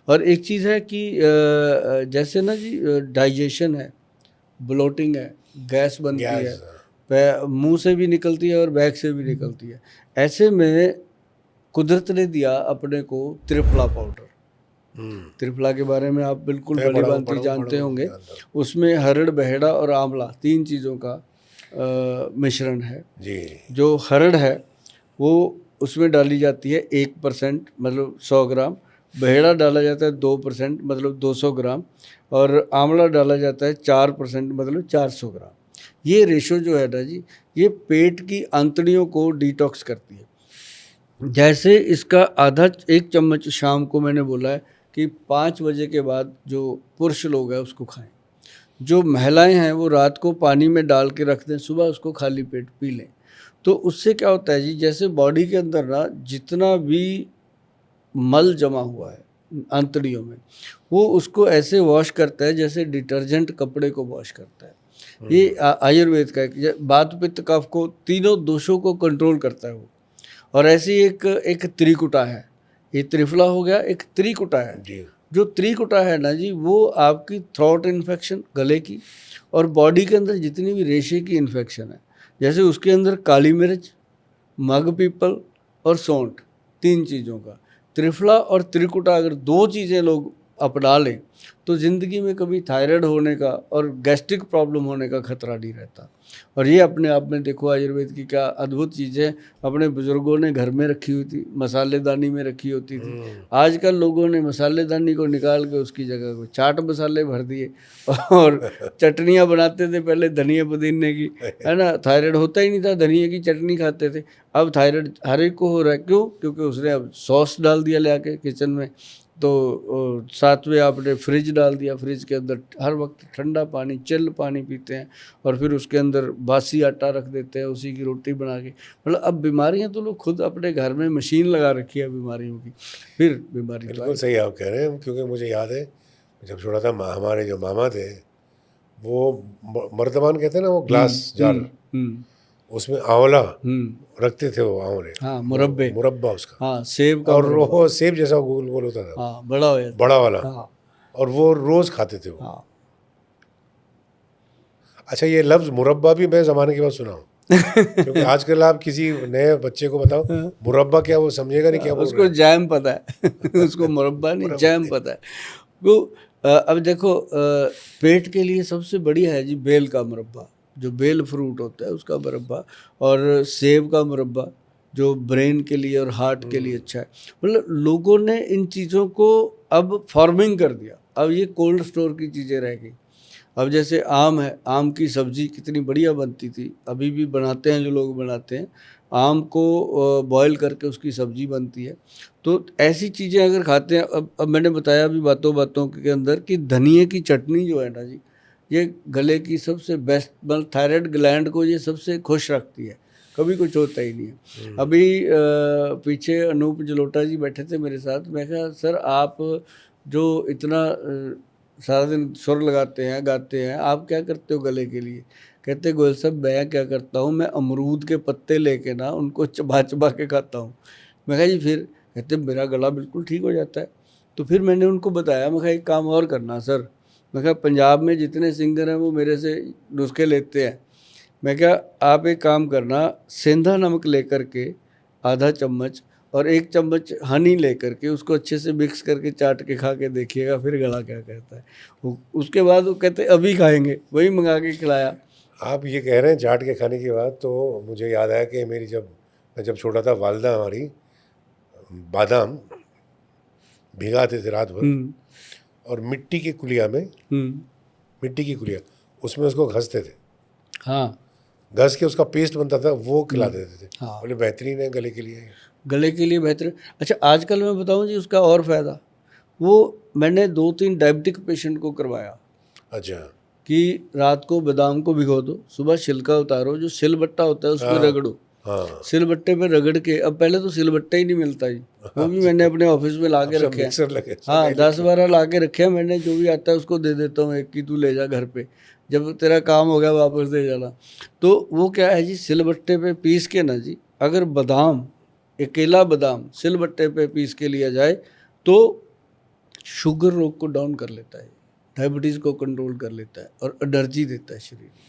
और एक चीज़ है कि जैसे ना जी डाइजेशन है, ब्लोटिंग है, गैस बनती है, गैस मुंह से भी निकलती है और बैक से भी निकलती है। ऐसे में कुदरत ने दिया अपने को त्रिफला पाउडर। त्रिफला के बारे में आप बिल्कुल मैं भली पढ़ा हूँ, भांति जानते होंगे। जानता हूँ। उसमें हरड़, बहेड़ा और आंवला 3 चीज़ों का मिश्रण है। जी। जो हरड़ है वो उसमें डाली जाती है 1% मतलब 100 ग्राम, बहेड़ा डाला जाता है 2% मतलब 200 ग्राम, और आंवला डाला जाता है 4% मतलब 400 ग्राम। ये रेशो जो है ना जी, ये पेट की आंतड़ियों को डिटॉक्स करती है। जैसे इसका आधा 1 चम्मच शाम को मैंने बोला है कि 5 बजे के बाद जो पुरुष लोग हैं उसको खाएं। जो महिलाएं हैं वो रात को पानी में डाल के रख दें, सुबह उसको खाली पेट पी लें। तो उससे क्या होता है जी, जैसे बॉडी के अंदर ना जितना भी मल जमा हुआ है आंतड़ियों में, वो उसको ऐसे वॉश करता है जैसे डिटर्जेंट कपड़े को वॉश करता है। ये आयुर्वेद का एक वात पित्त कफ को, तीनों दोषों को कंट्रोल करता है वो। और ऐसी एक त्रिकुटा है, ये त्रिफला हो गया, एक त्रिकुटा है। जी। जो त्रिकुटा है ना जी, वो आपकी थ्रोट इन्फेक्शन, गले की, और बॉडी के अंदर जितनी भी रेशे की इन्फेक्शन है, जैसे उसके अंदर काली मिर्च, मग पीपल और सौंठ, 3 चीज़ों का त्रिफला और त्रिकुटा अगर 2 चीज़ें लोग अपना लें तो ज़िंदगी में कभी थायराइड होने का और गैस्ट्रिक प्रॉब्लम होने का खतरा नहीं रहता। और ये अपने आप में देखो आयुर्वेद की क्या अद्भुत चीज़ें अपने बुजुर्गों ने घर में रखी हुई थी, मसालेदानी में रखी होती थी। आजकल लोगों ने मसालेदानी को निकाल के उसकी जगह को चाट मसाले भर दिए और चटनियाँ बनाते थे पहले धनिया पुदीने की, है ना। थायराइड होता ही नहीं था, धनिया की चटनी खाते थे। अब थायराइड हर एक को हो रहा है, क्यों? क्योंकि उसने अब सॉस डाल दिया ले आके किचन में, तो साथ में आपने फ्रिज डाल दिया, फ्रिज के अंदर हर वक्त ठंडा पानी, चिल्ड पानी पीते हैं, और फिर उसके अंदर बासी आटा रख देते हैं उसी की रोटी बना के। मतलब अब बीमारियां तो लोग खुद अपने घर में मशीन लगा रखी है बीमारियों की, फिर बीमारी तो बिल्कुल सही आप कह रहे हैं, क्योंकि मुझे याद है जब छोटा था, हमारे जो मामा थे वो मर्तबान कहते हैं ना, वो ग्लास जार, उसमें आंवला रखते थे, वो आंवले, हाँ, मुरब्बा उसका, हाँ, सेब का और मुरब्बा, वो सेब जैसा गोल गोल होता था, हाँ, बड़ा हो जाता, बड़ा वाला, हाँ, और वो रोज खाते थे वो। हाँ। अच्छा, ये लफ्ज मुरब्बा भी मैं ज़माने के बाद सुना हूँ, क्योंकि आजकल आप किसी नए बच्चे को बताओ मुरब्बा क्या, वो समझेगा नहीं क्या बोल रहे उसको हैं। जैम पता है उसको मुरब्बा नहीं, जैम पता है वो। अब देखो पेट के लिए सबसे बढ़िया है जी बेल का मुरब्बा, जो बेल फ्रूट होता है उसका मुरब्बा, और सेब का मुरब्बा जो ब्रेन के लिए और हार्ट के लिए अच्छा है। मतलब लोगों ने इन चीज़ों को अब फार्मिंग कर दिया, अब ये कोल्ड स्टोर की चीज़ें रह गई। अब जैसे आम है, आम की सब्ज़ी कितनी बढ़िया बनती थी, अभी भी बनाते हैं जो लोग बनाते हैं, आम को बॉयल करके उसकी सब्ज़ी बनती है। तो ऐसी चीज़ें अगर खाते हैं, अब मैंने बताया भी बातों बातों के अंदर कि धनिए की चटनी जो है ना जी, ये गले की सबसे बेस्ट, मतलब थायराइड ग्लैंड को ये सबसे खुश रखती है, कभी कुछ होता ही नहीं है। अभी पीछे अनूप जलोटा जी बैठे थे मेरे साथ, मैं कहा सर आप जो इतना सारा दिन सुर लगाते हैं, गाते हैं, आप क्या करते हो गले के लिए? कहते गोयल साहब मैं क्या करता हूँ, मैं अमरूद के पत्ते लेके ना उनको चबा चबा के खाता हूँ। मैं कहा जी फिर? कहते मेरा गला बिल्कुल ठीक हो जाता है। तो फिर मैंने उनको बताया, मैं कहा एक काम और करना सर, मैं कहा पंजाब में जितने सिंगर हैं वो मेरे से नुस्खे लेते हैं, मैं क्या आप एक काम करना, सेंधा नमक लेकर के आधा चम्मच और 1 चम्मच हनी लेकर के उसको अच्छे से मिक्स करके चाट के खा के देखिएगा, फिर गला क्या कहता है। उसके बाद वो कहते अभी खाएंगे, वही मंगा के खिलाया। आप ये कह रहे हैं चाट के खाने की बात, तो मुझे याद आया कि मैं जब छोटा था, वालदा हमारी बादाम भिगाते थे रात भर, और मिट्टी की कुलिया में, मिट्टी की कुलिया, उसमें उसको घसते थे, हाँ, घस के उसका पेस्ट बनता था, वो खिला देते थे। हाँ, बोले बेहतरीन है गले के लिए। गले के लिए बेहतर। अच्छा आजकल मैं बताऊं जी उसका और फ़ायदा, वो मैंने 2-3 डायबिटिक पेशेंट को करवाया। अच्छा। कि रात को बादाम को भिगो दो, सुबह छिलका उतारो, जो सिलबट्टा होता है उसमें रगड़ो, हाँ। सिलबट्टे पे रगड़ के, अब पहले तो सिलबट्टा ही नहीं मिलता जी, वो भी मैंने अपने ऑफिस में ला के रखे हैं। हाँ, 10-12 ला के रखे हैं मैंने, जो भी आता है उसको दे देता हूँ एक की तू ले जा घर पे, जब तेरा काम हो गया वापस दे जाना। तो वो क्या है जी, सिलबट्टे पे पीस के ना जी, अगर बादाम, अकेला बादाम सिलबट्टे पे पीस के लिया जाए तो शुगर रोग को डाउन कर लेता है, डायबिटीज़ को कंट्रोल कर लेता है और एनर्जी देता है शरीर में।